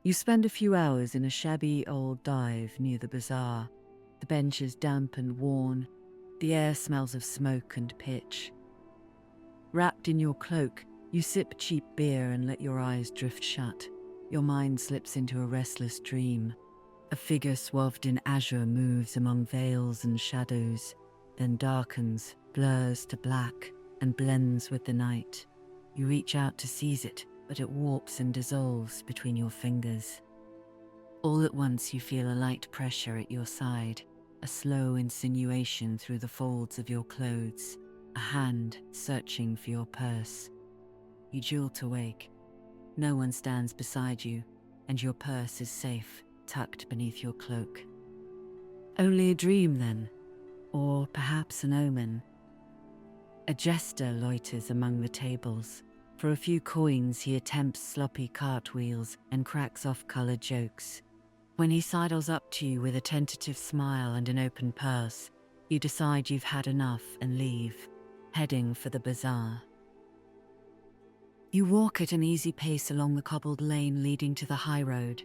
You spend a few hours in a shabby old dive near the bazaar. The bench is damp and worn. The air smells of smoke and pitch. Wrapped in your cloak, you sip cheap beer and let your eyes drift shut. Your mind slips into a restless dream. A figure swathed in azure moves among veils and shadows, then darkens, blurs to black, and blends with the night. You reach out to seize it, but it warps and dissolves between your fingers. All at once you feel a light pressure at your side, a slow insinuation through the folds of your clothes, a hand searching for your purse. You jolt awake. No one stands beside you, and your purse is safe, tucked beneath your cloak. Only a dream then, or perhaps an omen. A jester loiters among the tables. For a few coins he attempts sloppy cartwheels and cracks off-colored jokes. When he sidles up to you with a tentative smile and an open purse, you decide you've had enough and leave, heading for the bazaar. You walk at an easy pace along the cobbled lane leading to the high road.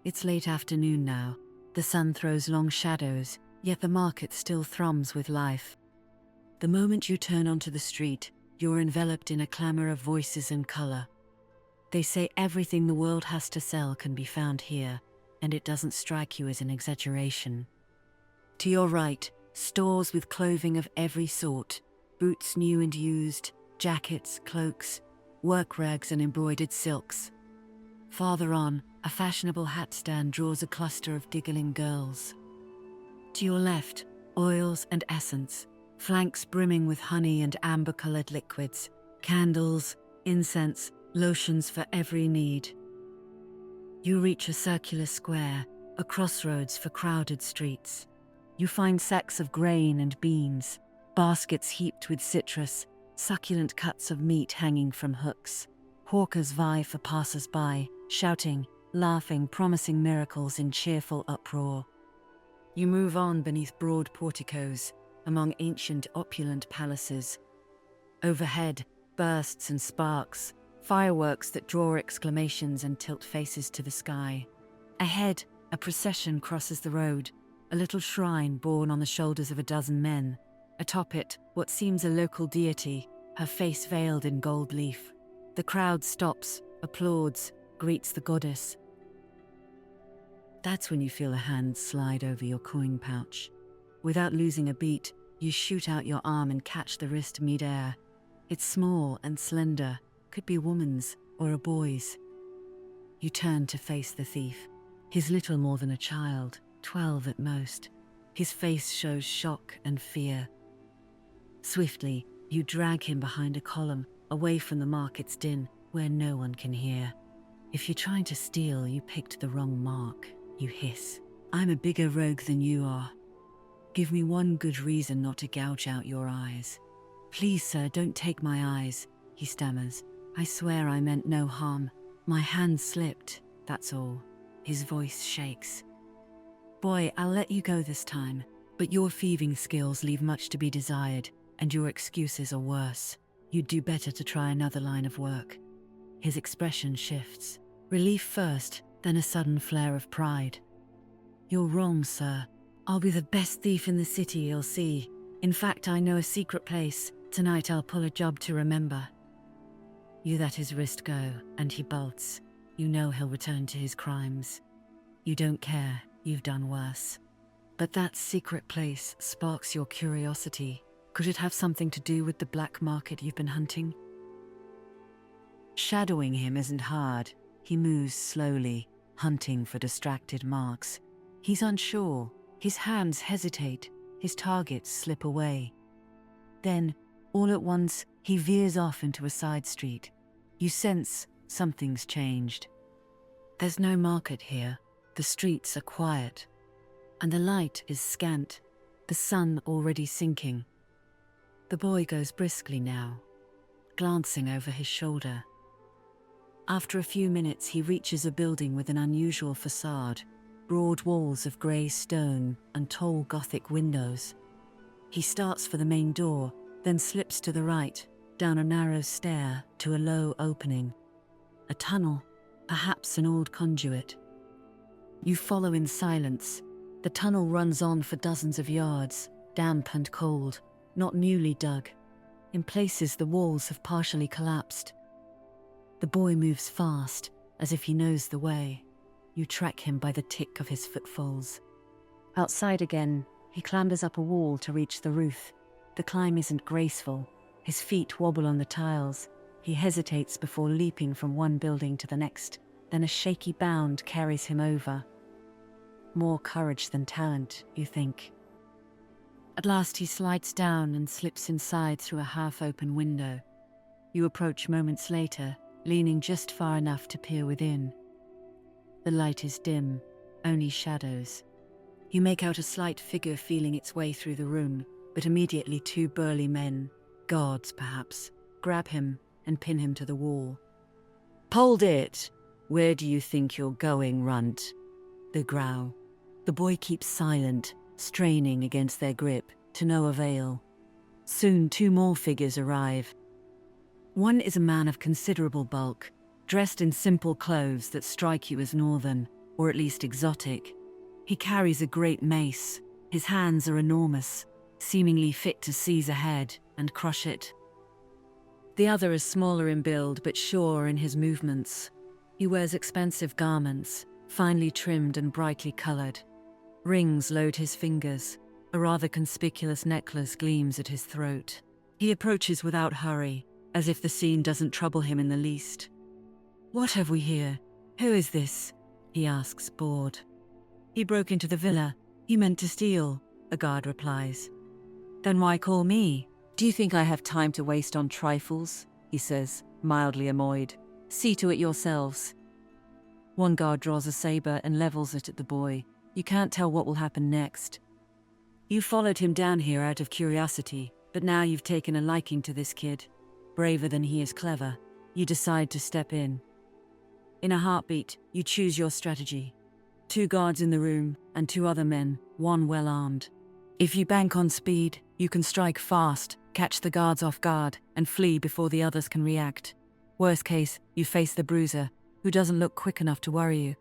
It's late afternoon now. The sun throws long shadows, yet the market still thrums with life. The moment you turn onto the street, you're enveloped in a clamor of voices and color. They say everything the world has to sell can be found here, and it doesn't strike you as an exaggeration. To your right, stores with clothing of every sort, boots new and used, jackets, cloaks, work rags and embroidered silks. Farther on, a fashionable hat stand draws a cluster of giggling girls. To your left, oils and essence, flanks brimming with honey and amber-colored liquids, candles, incense, lotions for every need. You reach a circular square, a crossroads for crowded streets. You find sacks of grain and beans, baskets heaped with citrus, succulent cuts of meat hanging from hooks. Hawkers vie for passers-by, shouting, laughing, promising miracles in cheerful uproar. You move on beneath broad porticos, among ancient opulent palaces. Overhead, bursts and sparks, fireworks that draw exclamations and tilt faces to the sky. Ahead, a procession crosses the road, a little shrine borne on the shoulders of a dozen men. Atop it, what seems a local deity, her face veiled in gold leaf. The crowd stops, applauds, greets the goddess. That's when you feel a hand slide over your coin pouch. Without losing a beat, you shoot out your arm and catch the wrist mid-air. It's small and slender, could be a woman's or a boy's. You turn to face the thief. He's little more than a child, 12 at most. His face shows shock and fear. Swiftly, you drag him behind a column, away from the market's din, where no one can hear. If you're trying to steal, you picked the wrong mark, you hiss. I'm a bigger rogue than you are. Give me one good reason not to gouge out your eyes. Please, sir, don't take my eyes, he stammers. I swear I meant no harm. My hand slipped, that's all. His voice shakes. Boy, I'll let you go this time, but your thieving skills leave much to be desired, and your excuses are worse. You'd do better to try another line of work. His expression shifts. Relief first, then a sudden flare of pride. You're wrong, sir. I'll be the best thief in the city, you'll see. In fact, I know a secret place. Tonight I'll pull a job to remember. You let his wrist go, and he bolts. You know he'll return to his crimes. You don't care, you've done worse. But that secret place sparks your curiosity. Could it have something to do with the black market you've been hunting? Shadowing him isn't hard. He moves slowly, hunting for distracted marks. He's unsure. His hands hesitate. His targets slip away. Then, all at once, he veers off into a side street. You sense something's changed. There's no market here. The streets are quiet. And the light is scant, the sun already sinking. The boy goes briskly now, glancing over his shoulder. After a few minutes, he reaches a building with an unusual facade, broad walls of grey stone and tall Gothic windows. He starts for the main door, then slips to the right, down a narrow stair to a low opening. A tunnel, perhaps an old conduit. You follow in silence. The tunnel runs on for dozens of yards, damp and cold, not newly dug. In places the walls have partially collapsed. The boy moves fast, as if he knows the way. You track him by the tick of his footfalls. Outside again, he clambers up a wall to reach the roof. The climb isn't graceful. His feet wobble on the tiles. He hesitates before leaping from one building to the next. Then a shaky bound carries him over. More courage than talent, you think. At last he slides down and slips inside through a half-open window. You approach moments later, leaning just far enough to peer within. The light is dim, only shadows. You make out a slight figure feeling its way through the room, but immediately two burly men, guards perhaps, grab him and pin him to the wall. "Hold it! Where do you think you're going, runt?" They growl. The boy keeps silent, straining against their grip, to no avail. Soon two more figures arrive. One is a man of considerable bulk, dressed in simple clothes that strike you as northern, or at least exotic. He carries a great mace. His hands are enormous, seemingly fit to seize a head and crush it. The other is smaller in build but sure in his movements. He wears expensive garments, finely trimmed and brightly colored. Rings load his fingers. A rather conspicuous necklace gleams at his throat. He approaches without hurry, as if the scene doesn't trouble him in the least. "What have we here? Who is this?" he asks, bored. "He broke into the villa. He meant to steal," a guard replies. "Then why call me? Do you think I have time to waste on trifles?" he says, mildly annoyed. "See to it yourselves." One guard draws a saber and levels it at the boy. You can't tell what will happen next. You followed him down here out of curiosity, but now you've taken a liking to this kid. Braver than he is clever, you decide to step in. In a heartbeat, you choose your strategy. 2 guards in the room, and 2 other men, one well armed. If you bank on speed, you can strike fast, catch the guards off guard, and flee before the others can react. Worst case, you face the bruiser, who doesn't look quick enough to worry you.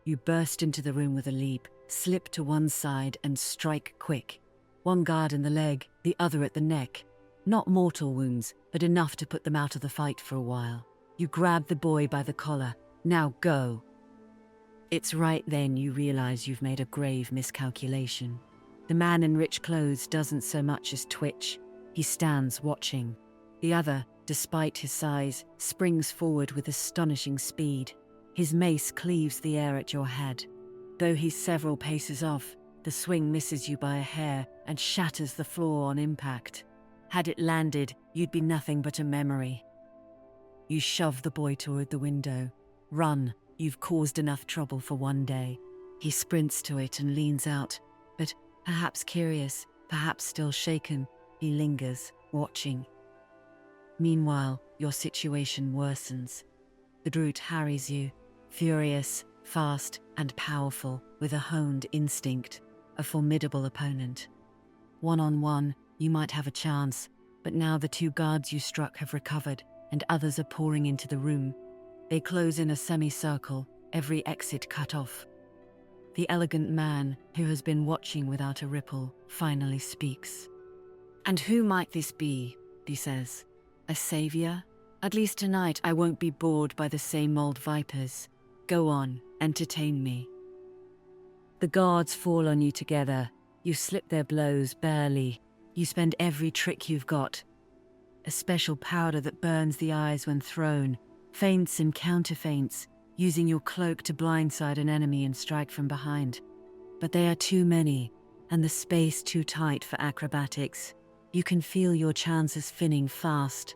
You burst into the room with a leap, slip to one side and strike quick. One guard in the leg, the other at the neck. Not mortal wounds, but enough to put them out of the fight for a while. You grab the boy by the collar. "Now go." It's right then you realize you've made a grave miscalculation. The man in rich clothes doesn't so much as twitch. He stands watching. The other, despite his size, springs forward with astonishing speed. His mace cleaves the air at your head. Though he's several paces off, the swing misses you by a hair and shatters the floor on impact. Had it landed, you'd be nothing but a memory. You shove the boy toward the window. "Run, you've caused enough trouble for one day." He sprints to it and leans out, but perhaps curious, perhaps still shaken, he lingers, watching. Meanwhile, your situation worsens. The brute harries you, furious, fast, and powerful, with a honed instinct, a formidable opponent. One-on-one, you might have a chance, but now the 2 guards you struck have recovered, and others are pouring into the room. They close in a semicircle, every exit cut off. The elegant man, who has been watching without a ripple, finally speaks. "And who might this be?" he says. "A savior? At least tonight I won't be bored by the same old vipers. Go on, entertain me." The guards fall on you together. You slip their blows barely. You spend every trick you've got. A special powder that burns the eyes when thrown, feints and counterfeints, using your cloak to blindside an enemy and strike from behind. But they are too many, and the space too tight for acrobatics. You can feel your chances thinning fast.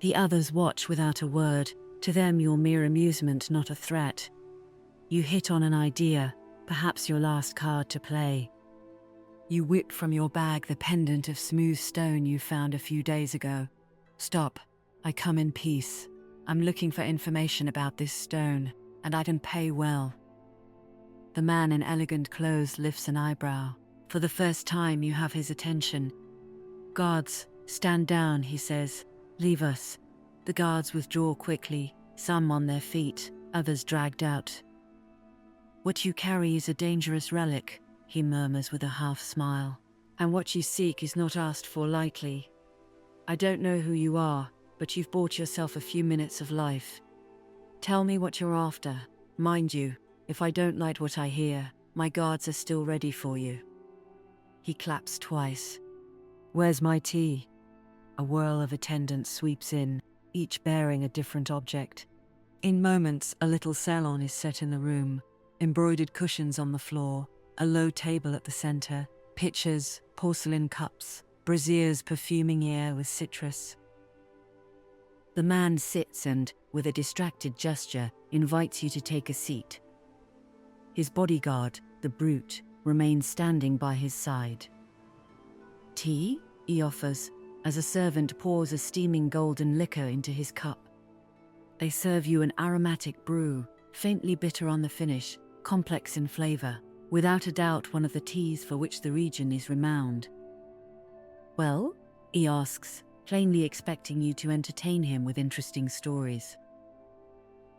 The others watch without a word. To them you're mere amusement, not a threat. You hit on an idea, perhaps your last card to play. You whip from your bag the pendant of smooth stone you found a few days ago. "Stop, I come in peace. I'm looking for information about this stone, and I can pay well." The man in elegant clothes lifts an eyebrow. For the first time you have his attention. "Guards, stand down," he says. "Leave us." The guards withdraw quickly, some on their feet, others dragged out. "What you carry is a dangerous relic," he murmurs with a half-smile. "And what you seek is not asked for lightly. I don't know who you are, but you've bought yourself a few minutes of life. Tell me what you're after. Mind you, if I don't like what I hear, my guards are still ready for you." He claps twice. "Where's my tea?" A whirl of attendants sweeps in, each bearing a different object. In moments, a little salon is set in the room, embroidered cushions on the floor, a low table at the center, pitchers, porcelain cups, braziers perfuming the air with citrus. The man sits and, with a distracted gesture, invites you to take a seat. His bodyguard, the brute, remains standing by his side. "Tea?" he offers, as a servant pours a steaming golden liquor into his cup. They serve you an aromatic brew, faintly bitter on the finish, complex in flavor, without a doubt one of the teas for which the region is renowned. "Well?" he asks, plainly expecting you to entertain him with interesting stories.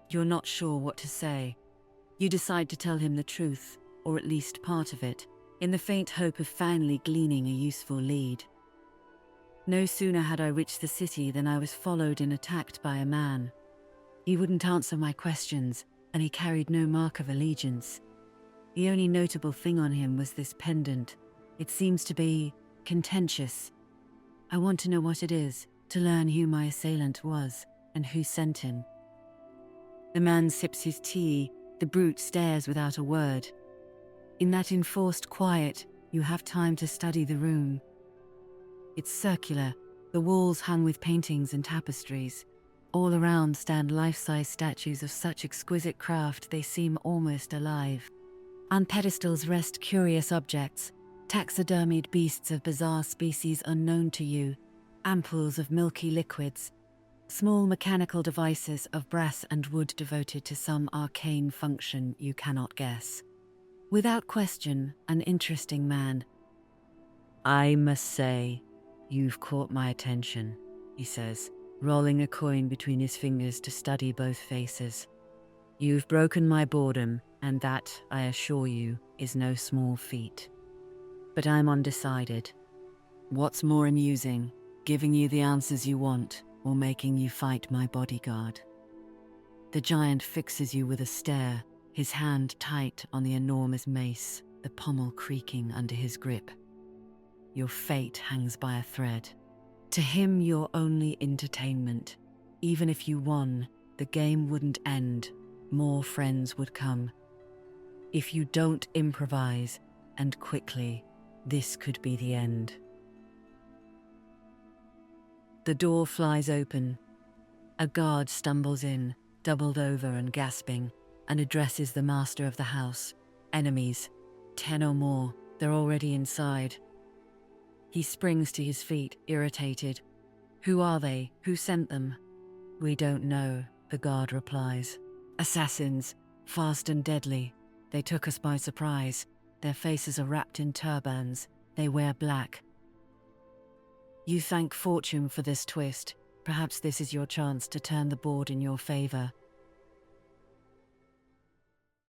You're not sure what to say. You decide to tell him the truth, or at least part of it, in the faint hope of finally gleaning a useful lead. "No sooner had I reached the city than I was followed and attacked by a man. He wouldn't answer my questions, and he carried no mark of allegiance. The only notable thing on him was this pendant. It seems to be contentious. I want to know what it is, to learn who my assailant was, and who sent him." The man sips his tea, the brute stares without a word. In that enforced quiet, you have time to study the room. It's circular, the walls hung with paintings and tapestries. All around stand life-size statues of such exquisite craft they seem almost alive. On pedestals rest curious objects, taxidermied beasts of bizarre species unknown to you, ampoules of milky liquids, small mechanical devices of brass and wood devoted to some arcane function you cannot guess. Without question, an interesting man. "I must say, you've caught my attention," he says, rolling a coin between his fingers to study both faces. "You've broken my boredom, and that, I assure you, is no small feat. But I'm undecided. What's more amusing, giving you the answers you want, or making you fight my bodyguard?" The giant fixes you with a stare, his hand tight on the enormous mace, the pommel creaking under his grip. Your fate hangs by a thread. To him, you're only entertainment. Even if you won, the game wouldn't end. More friends would come. If you don't improvise, and quickly, this could be the end. The door flies open. A guard stumbles in, doubled over and gasping, and addresses the master of the house. Enemies, 10 or more, they're already inside. He springs to his feet, irritated. "Who are they? Who sent them?" "We don't know," the guard replies. "Assassins, fast and deadly. They took us by surprise. Their faces are wrapped in turbans. They wear black." You thank fortune for this twist. Perhaps this is your chance to turn the board in your favor.